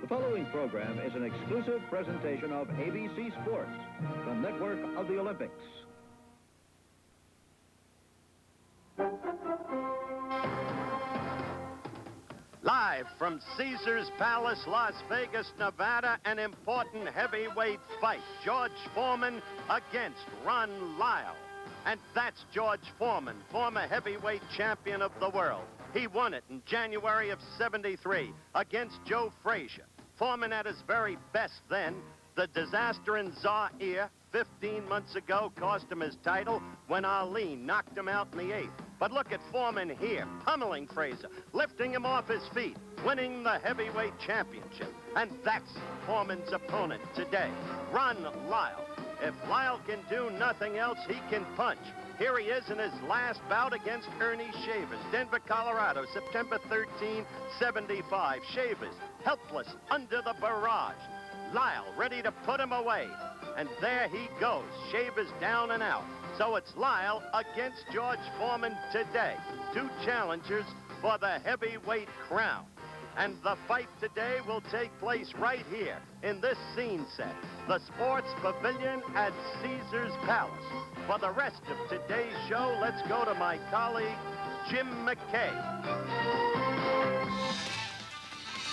The following program is an exclusive presentation of ABC Sports, the network of the Olympics. Live from Caesar's Palace, Las Vegas, Nevada, an important heavyweight fight. George Foreman against Ron Lyle. And that's George Foreman, former heavyweight champion of the world. He won it in January of '73 against Joe Frazier. Foreman at his very best then. The disaster in Zaire 15 months ago cost him his title when Ali knocked him out in the 8th. But look at Foreman here, pummeling Frazier, lifting him off his feet, winning the heavyweight championship. And that's Foreman's opponent today, Ron Lyle. If Lyle can do nothing else, he can punch. Here he is in his last bout against Ernie Shavers, Denver, Colorado, September 13, '75. Shavers, helpless under the barrage. Lyle ready to put him away. And there he goes, Shavers down and out. So it's Lyle against George Foreman today. Two challengers for the heavyweight crown. And the fight today will take place right here in this scene set, the Sports Pavilion at Caesar's Palace. For the rest of today's show, let's go to my colleague, Jim McKay.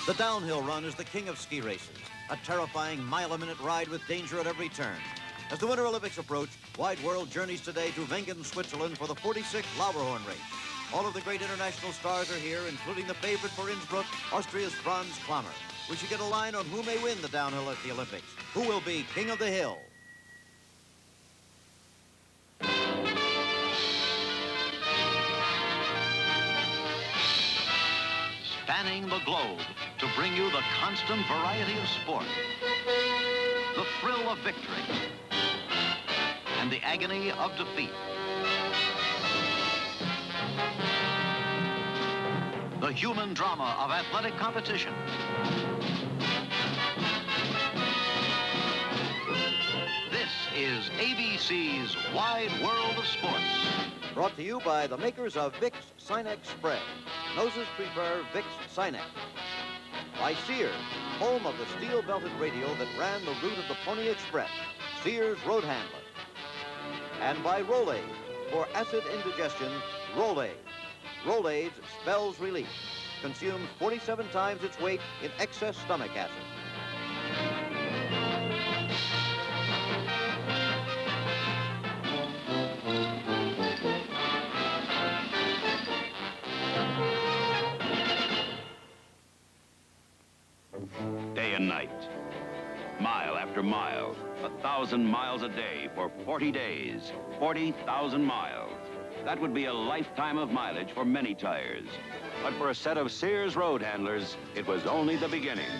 The downhill run is the king of ski races, a terrifying mile-a-minute ride with danger at every turn. As the Winter Olympics approach, Wide World journeys today to Wengen, Switzerland for the 46th Lauberhorn race. All of the great international stars are here, including the favorite for Innsbruck, Austria's Franz Klammer. We should get a line on who may win the downhill at the Olympics. Who will be king of the hill? Spanning the globe to bring you the constant variety of sport, the thrill of victory, and the agony of defeat. The human drama of athletic competition. This is ABC's Wide World of Sports. Brought to you by the makers of Vicks Sinex Spray. Noses prefer Vicks Sinex. By Sears, home of the steel-belted radio that ran the route of the Pony Express, Sears Road Handler. And by Rolaids, for acid indigestion, Rolaids. Rolaids spells relief. Consumes 47 times its weight in excess stomach acid. Day and night, mile after mile, 1,000 miles a day for 40 days, 40,000 miles. That would be a lifetime of mileage for many tires. But for a set of Sears road handlers, it was only the beginning.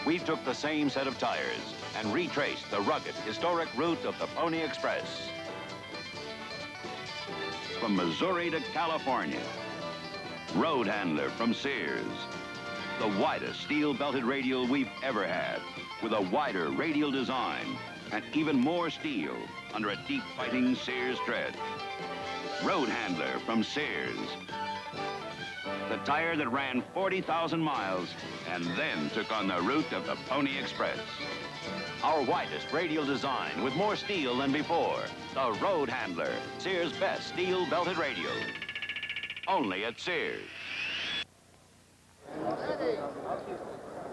We took the same set of tires and retraced the rugged, historic route of the Pony Express. From Missouri to California, road handler from Sears. The widest steel-belted radial we've ever had, with a wider radial design and even more steel under a deep-fighting Sears tread. Road handler from Sears. The tire that ran 40,000 miles and then took on the route of the Pony Express. Our widest radial design with more steel than before. The Road Handler, Sears' best steel-belted radial. Only at Sears.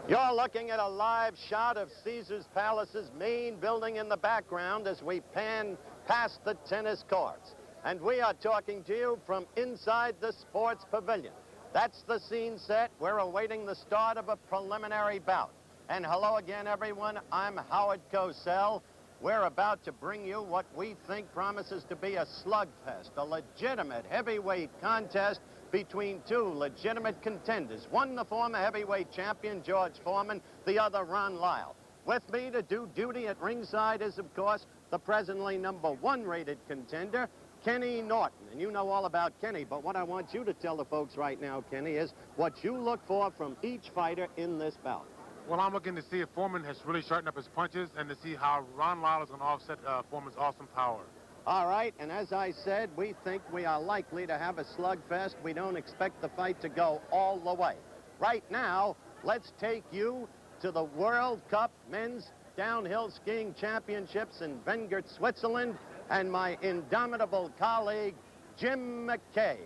You're looking at a live shot of Caesar's Palace's main building in the background as we pan past the tennis courts. And we are talking to you from inside the Sports Pavilion. That's the scene set. We're awaiting the start of a preliminary bout. And hello again, everyone. I'm Howard Cosell. We're about to bring you what we think promises to be a slugfest, a legitimate heavyweight contest between two legitimate contenders. One, the former heavyweight champion, George Foreman, the other, Ron Lyle. With me to do duty at ringside is, of course, the presently #1 rated contender, Kenny Norton. And you know all about Kenny, but what I want you to tell the folks right now, Kenny, is what you look for from each fighter in this bout. Well, I'm looking to see if Foreman has really sharpened up his punches and to see how Ron Lyle is going to offset Foreman's awesome power. All right, and as I said, we think we are likely to have a slugfest. We don't expect the fight to go all the way. Right now, let's take you to the World Cup Men's Downhill Skiing Championships in Wenger, Switzerland, and my indomitable colleague, Jim McKay.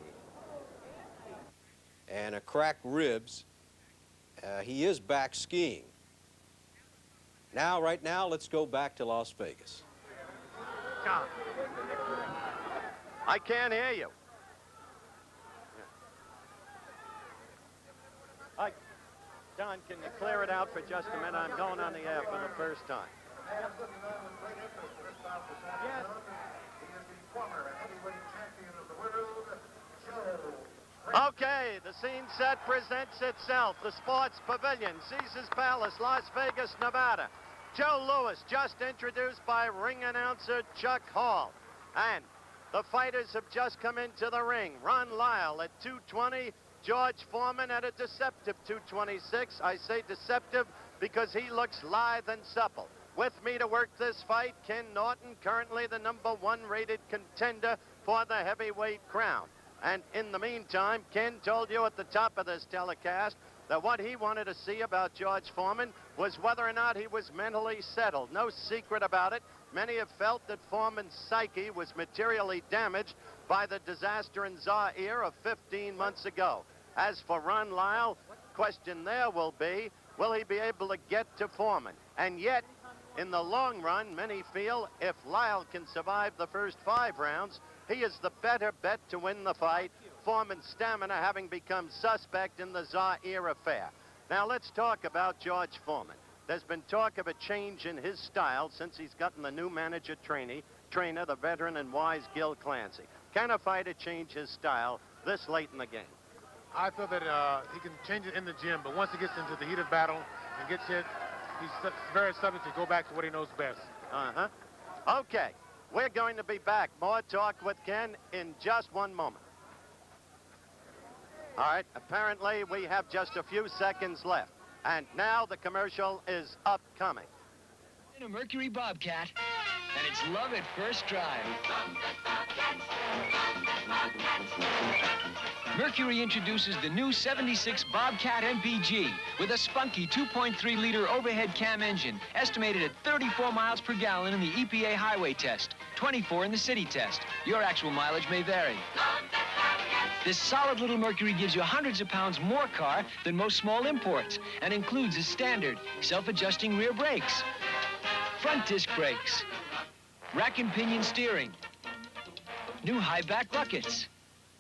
And a cracked ribs. He is back skiing. Now, right now, let's go back to Las Vegas. John, I can't hear you. John, can you clear it out for just a minute? I'm going on the air for the first time. Yes. Okay, the scene set presents itself. The Sports Pavilion, Caesars Palace, Las Vegas, Nevada. Joe Louis, just introduced by ring announcer Chuck Hall. And the fighters have just come into the ring. Ron Lyle at 220. George Foreman at a deceptive 226. I say deceptive because he looks lithe and supple. With me to work this fight, Ken Norton, currently the #1 rated contender for the heavyweight crown. And in the meantime, Ken told you at the top of this telecast that what he wanted to see about George Foreman was whether or not he was mentally settled. No secret about it. Many have felt that Foreman's psyche was materially damaged by the disaster in Zaire of 15 months ago. As for Ron Lyle, question there will be, will he be able to get to Foreman? And yet, in the long run, many feel if Lyle can survive the first 5 rounds, he is the better bet to win the fight, Foreman's stamina having become suspect in the Zaire affair. Now let's talk about George Foreman. There's been talk of a change in his style since he's gotten the new trainer, the veteran and wise Gil Clancy. Can a fighter change his style this late in the game? I feel that he can change it in the gym, but once he gets into the heat of battle and gets hit, he's very subject to go back to what he knows best. Okay, we're going to be back. More talk with Ken in just one moment. All right, apparently we have just a few seconds left. And now the commercial is upcoming. In a Mercury Bobcat, and it's love at first drive. Mercury introduces the new 76 Bobcat MPG with a spunky 2.3-liter overhead cam engine, estimated at 34 miles per gallon in the EPA highway test, 24 in the city test. Your actual mileage may vary. This solid little Mercury gives you hundreds of pounds more car than most small imports and includes a standard self-adjusting rear brakes, front disc brakes, rack and pinion steering, new high back buckets.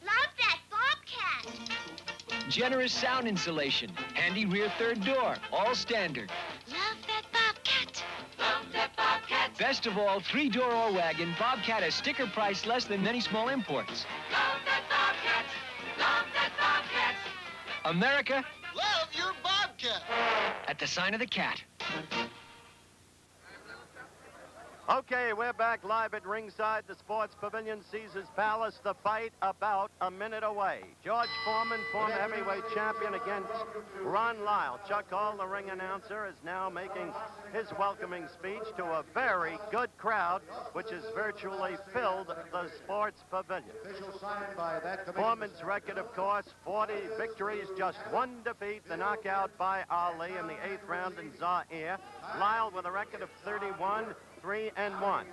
Love that Bobcat. Generous sound insulation, handy rear third door, all standard. Love that Bobcat. Love that Bobcat. Best of all, 3-door or wagon, Bobcat has sticker price less than many small imports. Love that Bobcat. Love that Bobcat. America, Love your Bobcat. at the sign of the cat. Okay, we're back live at ringside, the Sports Pavilion, Caesars Palace. The fight about a minute away. George Foreman, former heavyweight champion, against Ron Lyle. Chuck Hall, the ring announcer, is now making his welcoming speech to a very good crowd, which has virtually filled the Sports Pavilion. Foreman's record, of course, 40 victories, just 1 defeat, the knockout by Ali in the 8th round in Zaire. Lyle with a record of 31. 3-1.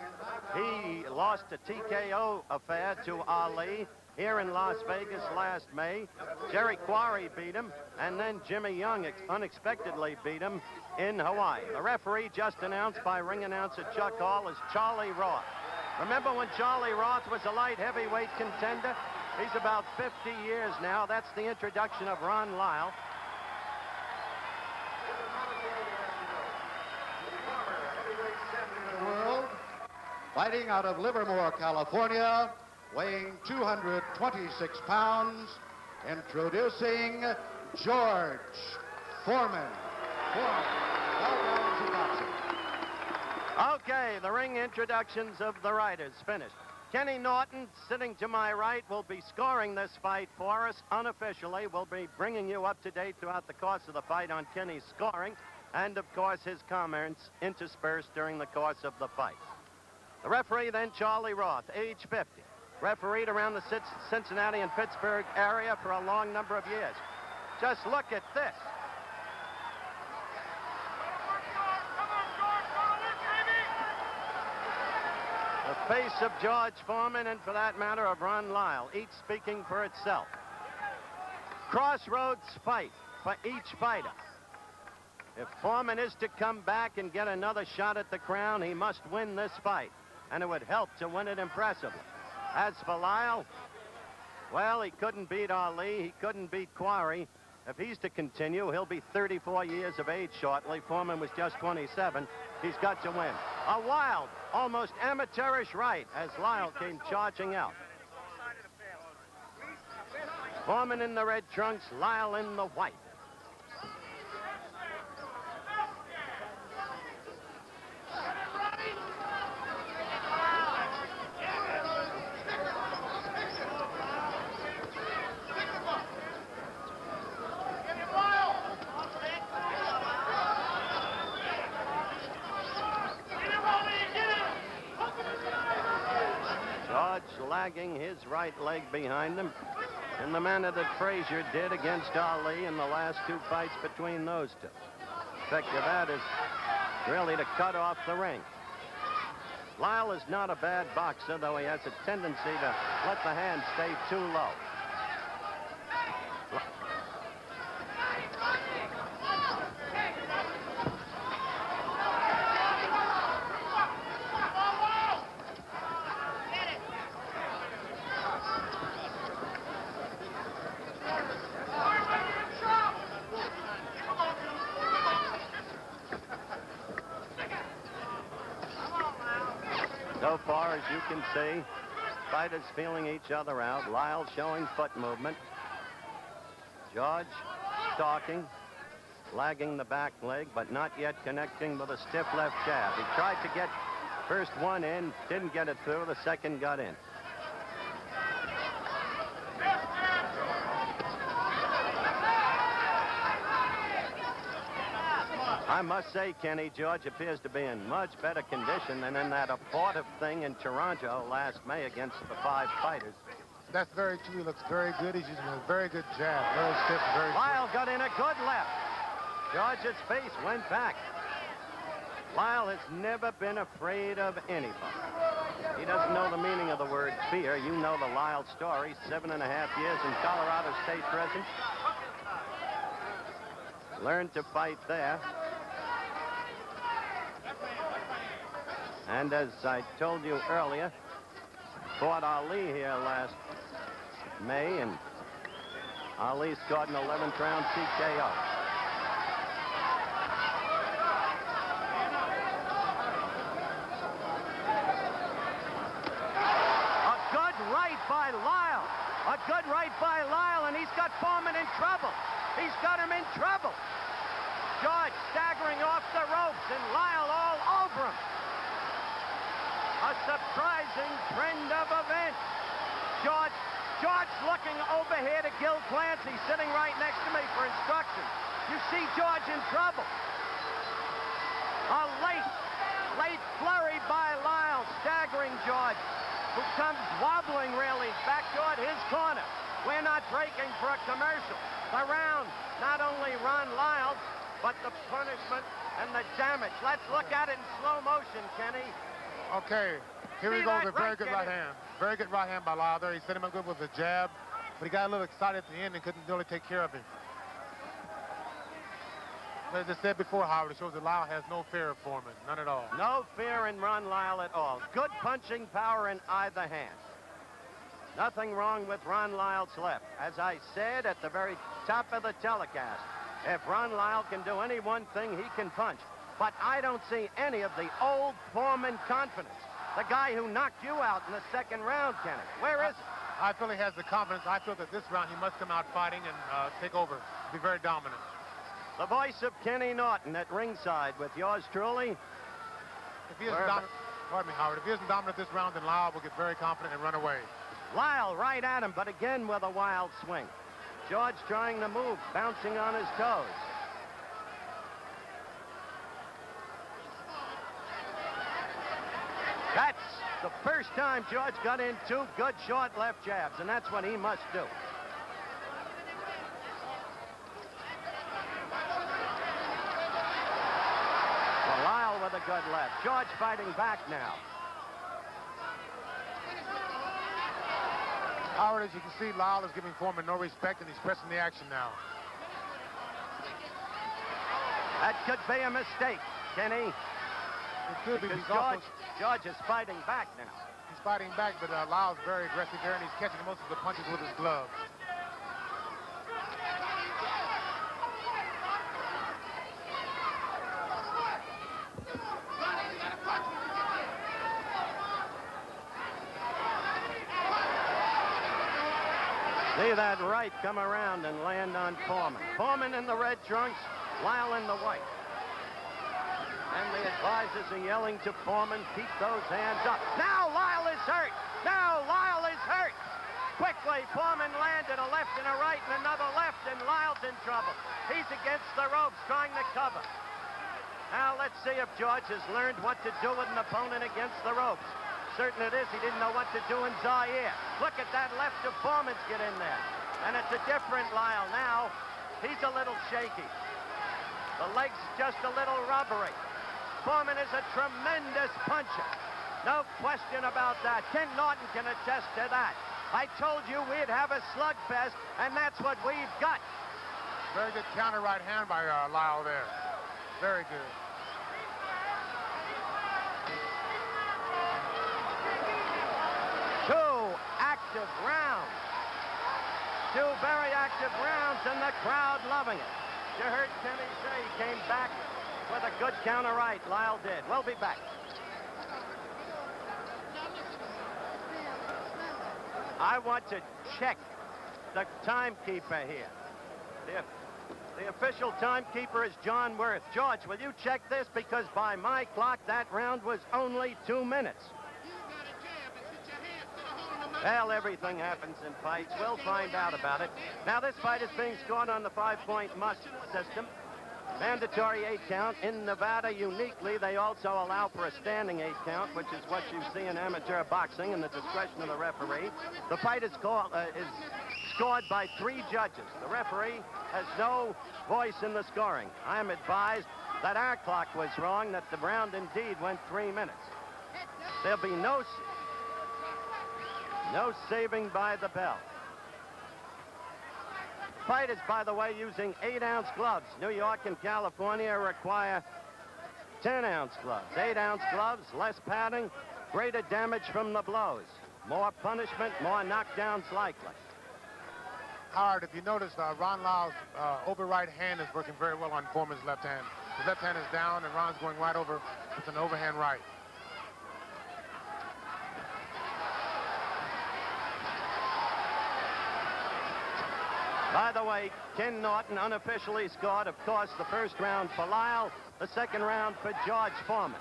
He lost a TKO affair to Ali here in Las Vegas last May. Jerry Quarry beat him, and then Jimmy Young unexpectedly beat him in Hawaii. The referee just announced by ring announcer Chuck Hall is Charlie Roth. Remember when Charlie Roth was a light heavyweight contender? He's about 50 years now. That's the introduction of Ron Lyle. Fighting out of Livermore, California, weighing 226 pounds, introducing George Foreman. Okay, the ring introductions of the riders finished. Kenny Norton, sitting to my right, will be scoring this fight for us unofficially. We'll be bringing you up to date throughout the course of the fight on Kenny's scoring and, of course, his comments interspersed during the course of the fight. The referee then, Charlie Roth, age 50. Refereed around the Cincinnati and Pittsburgh area for a long number of years. Just look at this. The face of George Foreman, and for that matter of Ron Lyle, each speaking for itself. Crossroads fight for each fighter. If Foreman is to come back and get another shot at the crown, he must win this fight, and it would help to win it impressively. As for Lyle, well, he couldn't beat Ali, he couldn't beat Quarry. If he's to continue, he'll be 34 years of age shortly. Foreman was just 27. He's got to win. A wild, almost amateurish right as Lyle came charging out. Foreman in the red trunks, Lyle in the white. Lagging his right leg behind him in the manner that Frazier did against Ali in the last two fights between those two. The effect of that is really to cut off the ring. Lyle is not a bad boxer, though he has a tendency to let the hand stay too low. So far, as you can see, fighters feeling each other out. Lyle showing foot movement. George stalking, lagging the back leg, but not yet connecting with a stiff left jab. He tried to get first one in, didn't get it through. The second got in. I must say, Kenny, George appears to be in much better condition than in that abortive thing in Toronto last May against the 5 fighters. That's very true. He looks very good. He's using a very good jab. Very stiff, very Lyle got in a good left. George's face went back. Lyle has never been afraid of anybody. He doesn't know the meaning of the word fear. You know the Lyle story. 7.5 years in Colorado State prison. Learned to fight there. And as I told you earlier, fought Ali here last May, and Ali scored an 11th round TKO. A good right by Lyle. A good right by Lyle, and he's got Foreman in trouble. He's got him in trouble. George staggering off the ropes, and Lyle all over him. A surprising trend of events. George looking over here to Gil Clancy, sitting right next to me for instructions. You see George in trouble. A late flurry by Lyle, staggering George, who comes wobbling really back toward his corner. We're not breaking for a commercial. The round, not only Ron Lyle's, but the punishment and the damage. Let's look at it in slow motion, Kenny. Okay, here he goes, a very good right hand. Very good right hand by Lyle there. He set him up good with a jab, but he got a little excited at the end and couldn't really take care of him. But as I said before, Howard, it shows that Lyle has no fear of Foreman, none at all. No fear in Ron Lyle at all. Good punching power in either hand. Nothing wrong with Ron Lyle's left. As I said at the very top of the telecast, if Ron Lyle can do any one thing, he can punch. But I don't see any of the old Foreman confidence. The guy who knocked you out in the second round, Kenny. Where is he? I feel he has the confidence. I feel that this round he must come out fighting and take over, be very dominant. The voice of Kenny Norton at ringside with yours truly. If he isn't dominant, pardon me, Howard, if he isn't dominant this round, then Lyle will get very confident and run away. Lyle right at him, but again with a wild swing. George trying to move, bouncing on his toes. That's the first time George got in 2 good short left jabs, and that's what he must do. Well, Lyle with a good left. George fighting back now. Howard, as you can see, Lyle is giving Foreman no respect, and he's pressing the action now. That could be a mistake, Kenny. It could be. Because George is fighting back now. He's fighting back, but Lyle's very aggressive there, and he's catching most of the punches with his glove. See that right come around and land on Foreman. Foreman in the red trunks, Lyle in the white. And the advisors are yelling to Foreman, keep those hands up. Now Lyle is hurt. Now Lyle is hurt. Quickly, Foreman landed a left and a right and another left, and Lyle's in trouble. He's against the ropes trying to cover. Now let's see if George has learned what to do with an opponent against the ropes. Certain it is, he didn't know what to do in Zaire. Look at that left of Foreman's get in there. And it's a different Lyle now. He's a little shaky. The leg's just a little rubbery. Foreman is a tremendous puncher. No question about that. Ken Norton can attest to that. I told you we'd have a slugfest, and that's what we've got. Very good counter right hand by Lyle there. Very good. Two active rounds. Two very active rounds, and the crowd loving it. You heard Kenny say he came back with a good counter right. Lyle did. We'll be back. I want to check the timekeeper here. The official timekeeper is John Worth. George, will you check this? Because by my clock, that round was only 2 minutes. Well, everything happens in fights. We'll find out about it. Now, this fight is being scored on the 5-point must system. Mandatory 8 count. In Nevada, uniquely, they also allow for a standing 8 count, which is what you see in amateur boxing in the discretion of the referee. The fight is scored by 3 judges. The referee has no voice in the scoring. I am advised that our clock was wrong, that the round indeed went 3 minutes. There'll be no saving by the bell. Fight is, by the way, using 8-ounce gloves. New York and California require 10-ounce gloves. 8-ounce gloves, less padding, greater damage from the blows. More punishment, more knockdowns likely. Howard, if you notice, Ron Lyle's over right hand is working very well on Foreman's left hand. His left hand is down, and Ron's going right over with an overhand right. By the way, Ken Norton unofficially scored, of course, the first round for Lyle, the second round for George Foreman.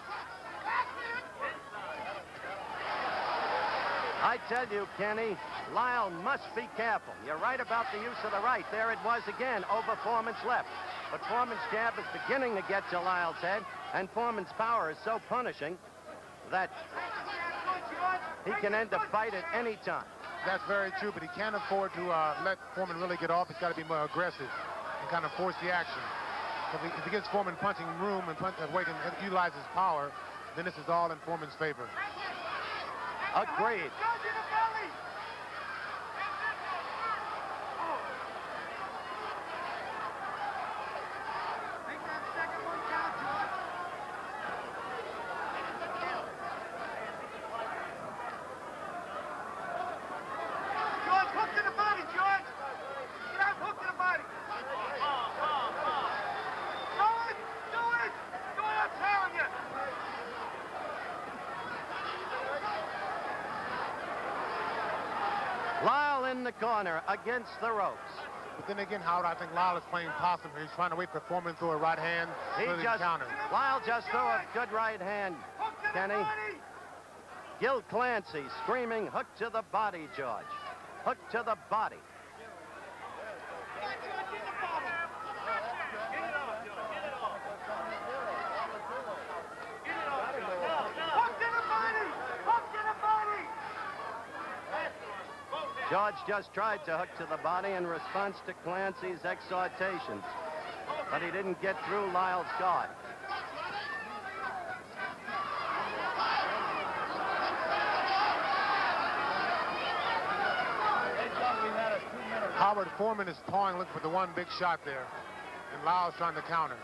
I tell you, Kenny, Lyle must be careful. You're right about the use of the right. There it was again, over Foreman's left. But Foreman's jab is beginning to get to Lyle's head, and Foreman's power is so punishing that he can end the fight at any time. That's very true, but he can't afford to let Foreman really get off. He's got to be more aggressive and kind of force the action. If he gets Foreman punching room and wait and utilize his power, then this is all in Foreman's favor. Agreed. Lyle in the corner against the ropes. But then again, Howard, I think Lyle is playing possum here. He's trying to wait for Foreman to throw a right hand for the counter. Lyle just threw a good right hand, Kenny. Gil Clancy screaming, hook to the body, George. Hook to the body. George just tried to hook to the body in response to Clancy's exhortations, but he didn't get through Lyle's guard. Howard Foreman is pawing, looking for the one big shot there. And Lyle's trying to counter.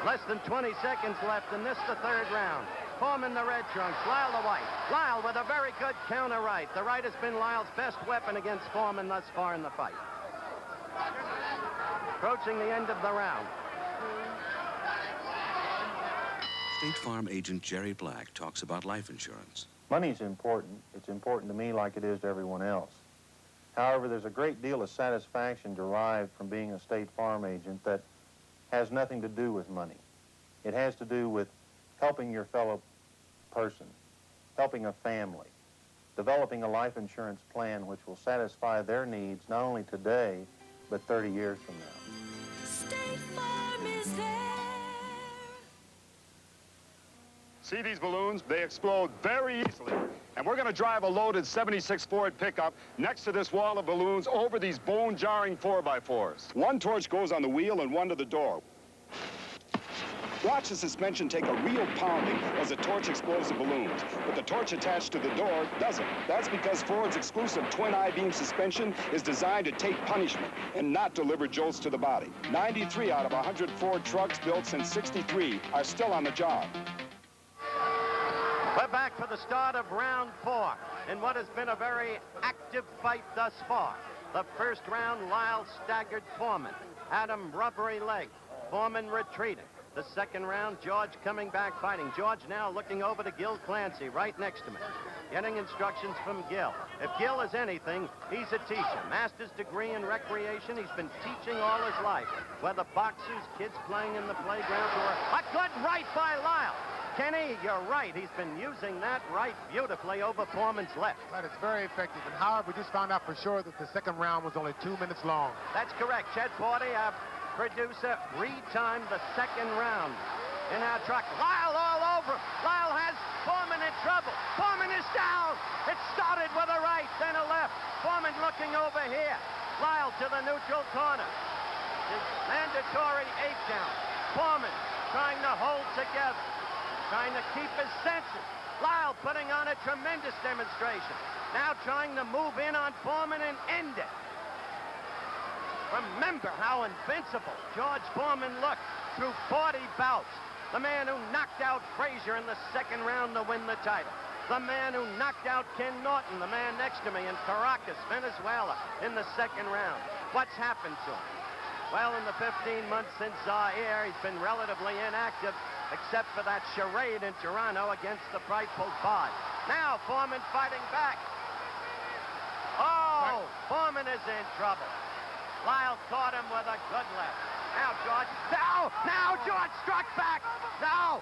Less than 20 seconds left in this, the third round. Foreman the red trunks, Lyle the white. Lyle with a very good counter right. The right has been Lyle's best weapon against Foreman thus far in the fight. Approaching the end of the round. State Farm agent Jerry Black talks about life insurance. Money's important. It's important to me like it is to everyone else. However, there's a great deal of satisfaction derived from being a State Farm agent that has nothing to do with money. It has to do with helping your fellow person, helping a family, developing a life insurance plan which will satisfy their needs not only today, but 30 years from now. State Farm is there. See these balloons? They explode very easily. And we're going to drive a loaded 76 Ford pickup next to this wall of balloons over these bone-jarring 4x4s. One torch goes on the wheel and one to the door. Watch the suspension take a real pounding as the torch explodes the balloons, but the torch attached to the door doesn't. That's because Ford's exclusive twin I-beam suspension is designed to take punishment and not deliver jolts to the body. 93 out of 100 Ford trucks built since '63 are still on the job. We're back for the start of round 4 in what has been a very active fight thus far. The first round, Lyle staggered Foreman. Had him rubbery leg. Foreman retreating. The second round, George coming back fighting. George now looking over to Gil Clancy right next to me. Getting instructions from Gil. If Gil is anything, he's a teacher. Master's degree in recreation. He's been teaching all his life. Whether boxers, kids playing in the playground, or a good right by Lyle. Kenny, you're right. He's been using that right beautifully over Foreman's left. But it's very effective. And however, we just found out for sure that the second round was only 2 minutes long. That's correct. Chet Forty, our producer, retimed the second round in our truck. Lyle all over. Lyle has Foreman in trouble. Foreman is down. It started with a right, then a left. Foreman looking over here. Lyle to the neutral corner. His mandatory 8 count. Foreman trying to hold together. Trying to keep his senses. Lyle putting on a tremendous demonstration. Now trying to move in on Foreman and end it. Remember how invincible George Foreman looked through 40 bouts. The man who knocked out Frazier in the second round to win the title. The man who knocked out Ken Norton, the man next to me in Caracas, Venezuela, in the second round. What's happened to him? Well, in the 15 months since Zaire, he's been relatively inactive, except for that charade in Toronto against the frightful Bod. Now Foreman fighting back. Oh, Foreman is in trouble. Lyle caught him with a good left. Now George, now George struck back. Now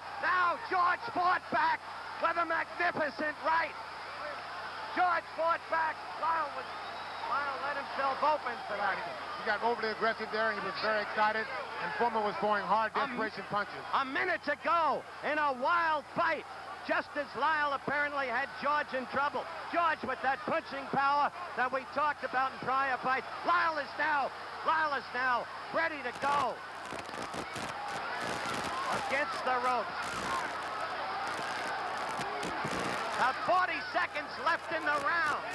George fought back with a magnificent right. George fought back. Lyle let himself open for that. He got overly aggressive there. He was very excited, and Foreman was throwing hard desperation punches. A minute to go in a wild fight. Just as Lyle apparently had George in trouble. George with that punching power that we talked about in prior fights. Lyle is now ready to go. Against the ropes. About 40 seconds left in the round.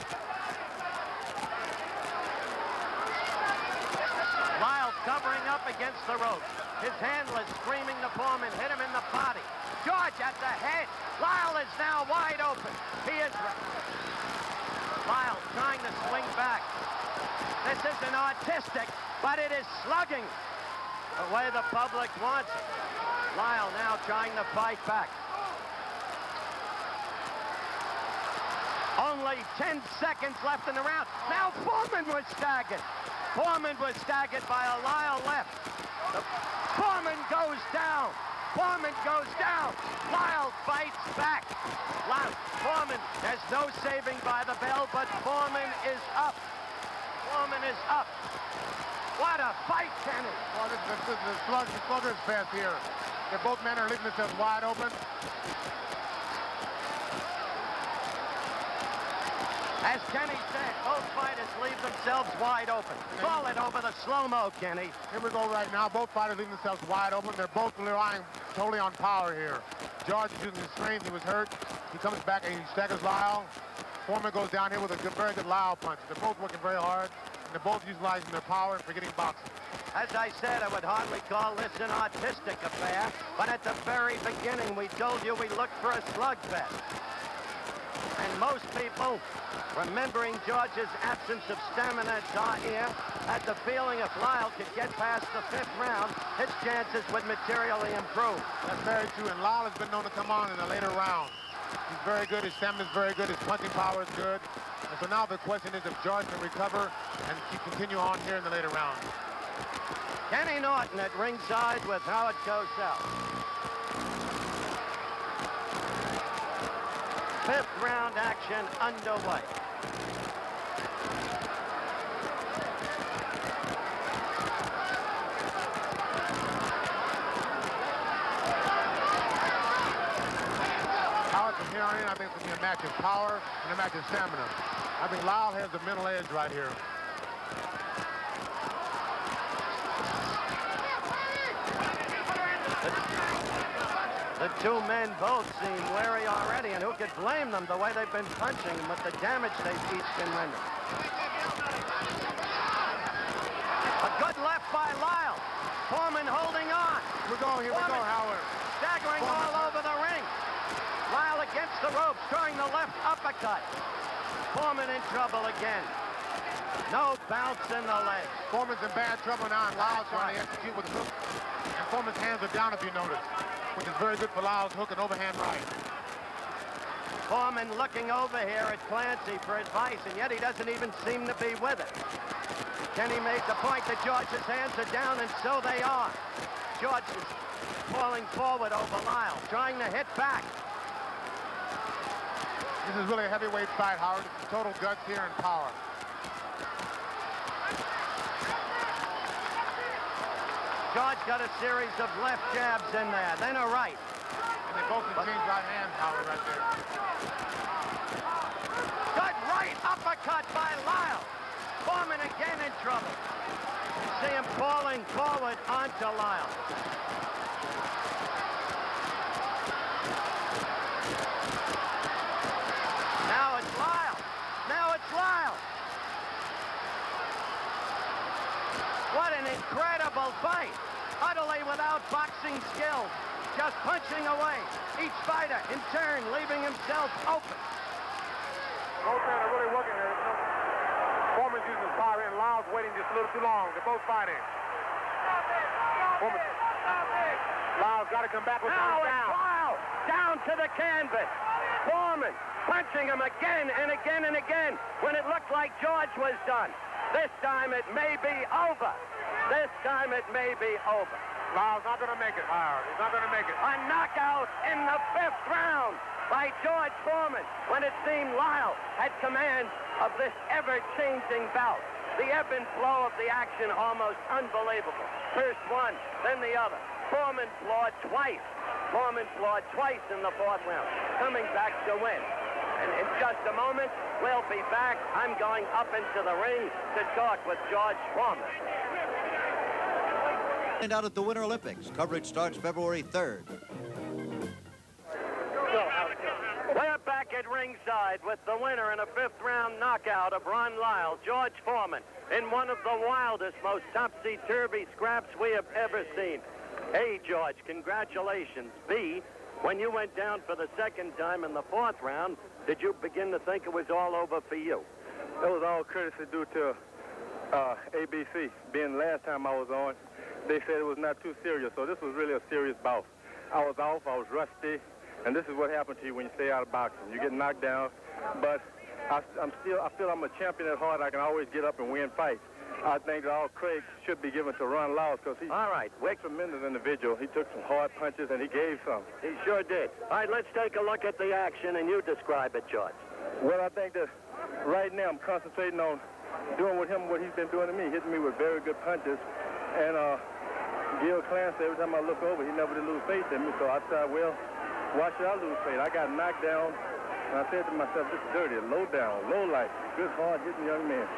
Lyle covering up against the ropes. His handler screaming to Foreman, hit him in the body. George at the head. Lyle is now wide open. He is Lyle trying to swing back. This isn't artistic, but it is slugging the way the public wants it. Lyle now trying to fight back. Only 10 seconds left in the round. Now Foreman was staggered. Foreman was staggered by a Lyle left. Foreman goes down. Foreman goes down. Lyle fights back. Foreman, there's no saving by the bell, but Foreman is up. Foreman is up. What a fight, Kenny. Well, this is the slugger's fest here. Both men are leaving themselves wide open. As Kenny said, both fighters leave themselves wide open. Call it over the slow-mo, Kenny. Here we go right now. Both fighters leaving themselves wide open. They're both relying totally on power here. George is using his strength. He was hurt. He comes back and he staggers Lyle. Foreman goes down here with a very good Lyle punch. They're both working very hard, and they're both utilizing their power and forgetting boxing. As I said, I would hardly call this an artistic affair, but at the very beginning, we told you we looked for a slugfest. And most people, remembering George's absence of stamina at Zaire, had the feeling if Lyle could get past the 5th round, his chances would materially improve. That's very true, and Lyle has been known to come on in the later rounds. He's very good, his stamina is very good, his punching power is good. And so now the question is if George can recover and continue on here in the later rounds. Kenny Norton at ringside with Howard Cosell. 5th round action underway. Howard, from here on in, I think it's going to be a match of power and a match of stamina. I think Lyle has the mental edge right here. The two men both seem wary already, and who could blame them the way they've been punching with the damage they've each been rendering. A good left by Lyle. Foreman holding on. Here we go, Howard. Staggering Foreman all over the ring. Lyle against the ropes, throwing the left uppercut. Foreman in trouble again. No bounce in the legs. Foreman's in bad trouble now, and Lyle's trying to execute with the hook. And Foreman's hands are down, if you notice, which is very good for Lyle's hook and overhand right. Foreman looking over here at Clancy for advice, and yet he doesn't even seem to be with it. Kenny made the point that George's hands are down, and so they are. George is falling forward over Lyle, trying to hit back. This is really a heavyweight fight, Howard. It's total guts here and power. George got a series of left jabs in there, then a right. And they both exchange right hands, Howard, right there. Good right uppercut by Lyle. Foreman again in trouble. You see him falling forward onto Lyle. Now it's Lyle. Now it's Lyle. What an incredible fight. Utterly without boxing skills. Just punching away. Each fighter, in turn, leaving himself open. Both men are really working here. Foreman's using his power, and Lyle's waiting just a little too long. They're both fighting. Foreman. Lyle's got to come back with Now one it's down. Lyle. Down to the canvas. Foreman punching him again and again and again when it looked like George was done. This time it may be over. This time it may be over. Lyle's not going to make it, Howard. He's not going to make it. A knockout in the 5th round by George Foreman when it seemed Lyle had command of this ever-changing bout. The ebb and flow of the action almost unbelievable. First one, then the other. Foreman floored twice. Foreman floored twice in the 4th round, coming back to win. And in just a moment, we'll be back. I'm going up into the ring to talk with George Foreman. And out at the Winter Olympics. Coverage starts February 3rd. We're back at ringside with the winner in a 5th round knockout of Ron Lyle, George Foreman, in one of the wildest, most topsy-turvy scraps we have ever seen. A, George, congratulations. B, when you went down for the 2nd time in the 4th round, did you begin to think it was all over for you? It was all courtesy due to ABC. Being the last time I was on, they said it was not too serious, so this was really a serious bout. I was off, I was rusty, and this is what happened to you when you stay out of boxing. You get knocked down, but I feel I'm a champion at heart. I can always get up and win fights. I think that all credit should be given to Ron Lyle because he's a tremendous individual. He took some hard punches and he gave some. He sure did. All right, let's take a look at the action and you describe it, George. Well, I think that right now I'm concentrating on doing with him what he's been doing to me, hitting me with very good punches. And Gil Clancy, every time I look over, he never did lose faith in me. So I thought, well, why should I lose faith? I got knocked down, and I said to myself, this is dirty, low down, low life, good, hard-hitting young man.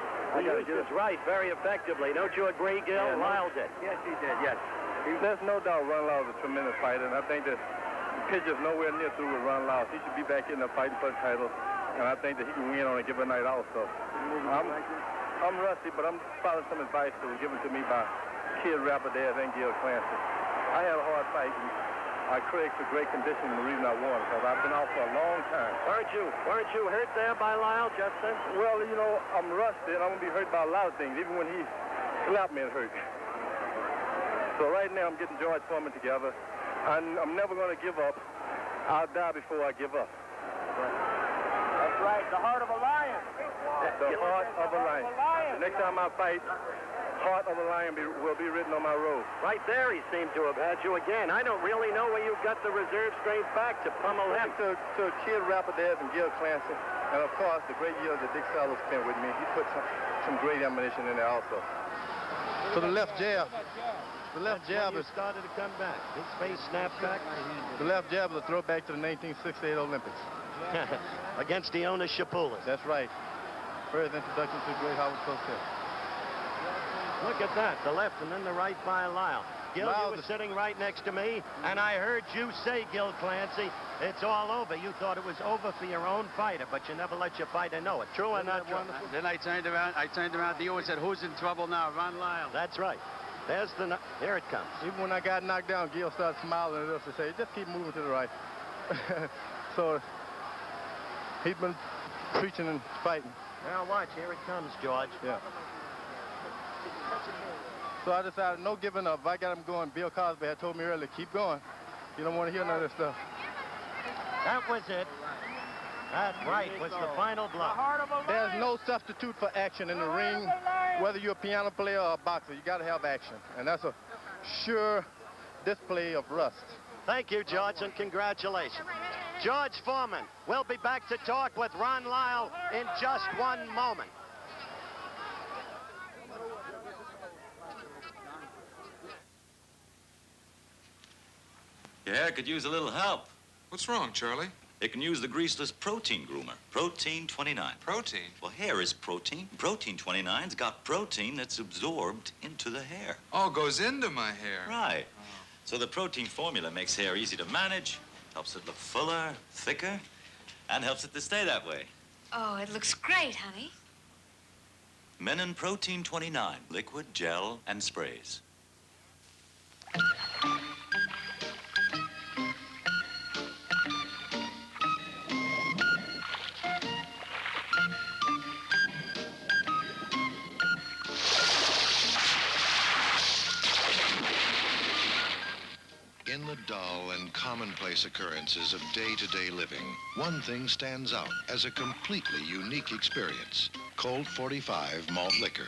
He used his right very effectively. Don't you agree, Gil? Yeah, Lyle did. Yes, he did, yes. There's no doubt Ron Lyle's a tremendous fighter, and I think that the pitcher's nowhere near through with Ron Lyle. He should be back in there fighting for the title. and I think that he can win on a given night also. I'm rusty, but I'm following some advice that was given to me by Kid Rapidash and Gil Clancy. I had a hard fight, and I credit for great condition the reason I won, because I've been out for a long time. Weren't you hurt there by Lyle just then? Well, you know, I'm rusty, and I'm going to be hurt by a lot of things. Even when he slapped me, it hurt. So right now, I'm getting George Foreman together. I'm never going to give up. I'll die before I give up. That's right, the heart of a lion. The heart of a lion. The next time I fight, heart of a lion will be written on my robe. Right there, he seemed to have had you again. I don't really know where you got the reserve strength back to pummel him. To Kid Rapidash and Gil Clancy, and of course, the great years that Dick Saddle spent with me. He put some great ammunition in there also. So the left jab. The left jab is started to come back. His face snapped back. The left jab is a throwback to the 1968 Olympics. Against Ioannis Shapoulis. That's right. First introduction to the great Howard Cosell. Look at that, the left and then the right by Lyle. Gil, Lyle, you were sitting right next to me, and I heard you say, Gil Clancy, it's all over. You thought it was over for your own fighter, but you never let your fighter know it. True or not true? Then I turned around to you and said, who's in trouble now? Ron Lyle. That's right. There it comes. Even when I got knocked down, Gil started smiling at us and say, just keep moving to the right. So he's been preaching and fighting. Now watch, here it comes, George. Yeah. So I decided no giving up. If I got him going, Bill Cosby had told me earlier, keep going. You don't want to hear none of this stuff. That was it. That right was the final blow. There's no substitute for action in the ring, whether you're a piano player or a boxer. You got to have action, and that's a sure display of rust. Thank you, George, and congratulations. George Foreman. We'll be back to talk with Ron Lyle in just one moment. Your hair could use a little help. What's wrong, Charlie? It can use the greaseless protein groomer, Protein 29. Protein? Well, hair is protein. Protein 29's got protein that's absorbed into the hair. Oh, goes into my hair. Right. Oh. So the protein formula makes hair easy to manage, helps it look fuller, thicker, and helps it to stay that way. Oh, it looks great, honey. Menon Protein 29, liquid, gel, and sprays. In the dull and commonplace occurrences of day-to-day living, one thing stands out as a completely unique experience. Colt 45 malt liquor.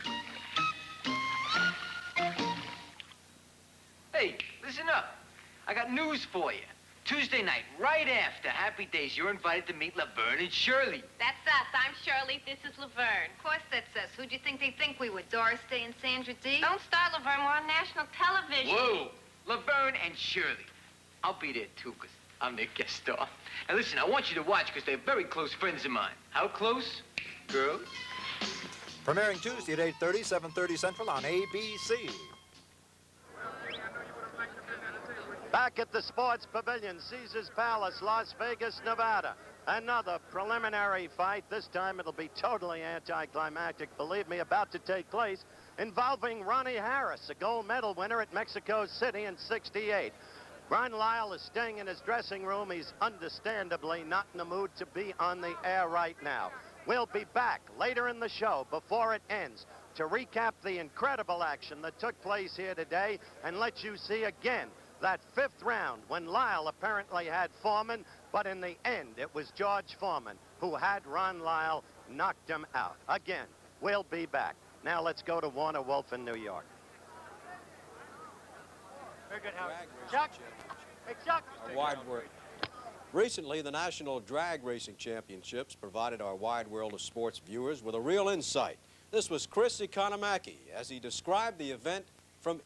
Hey, listen up. I got news for you. Tuesday night, right after Happy Days, you're invited to meet Laverne and Shirley. That's us. I'm Shirley. This is Laverne. Of course that's us. Who do you think they think we were? Doris Day and Sandra Dee? Don't start, Laverne. We're on national television. Whoa. Laverne and Shirley. I'll be there, too, because I'm their guest star. Now, listen, I want you to watch, because they're very close friends of mine. How close? Girls? Premiering Tuesday at 8:30, 7:30 Central on ABC. Back at the Sports Pavilion, Caesars Palace, Las Vegas, Nevada. Another preliminary fight. This time it'll be totally anticlimactic, believe me, about to take place, involving Ronnie Harris, a gold medal winner at Mexico City in '68. Ron Lyle is staying in his dressing room. He's understandably not in the mood to be on the air right now. We'll be back later in the show, before it ends, to recap the incredible action that took place here today and let you see again that fifth round when Lyle apparently had Foreman, but in the end it was George Foreman who had Ron Lyle, knocked him out. Again, we'll be back. Now let's go to Warner Wolf in New York. Very good, Howard. Chuck. Hey, Chuck. Our wide world. Recently, the National Drag Racing Championships provided our wide world of sports viewers with a real insight. This was Chris Economaki as he described the event from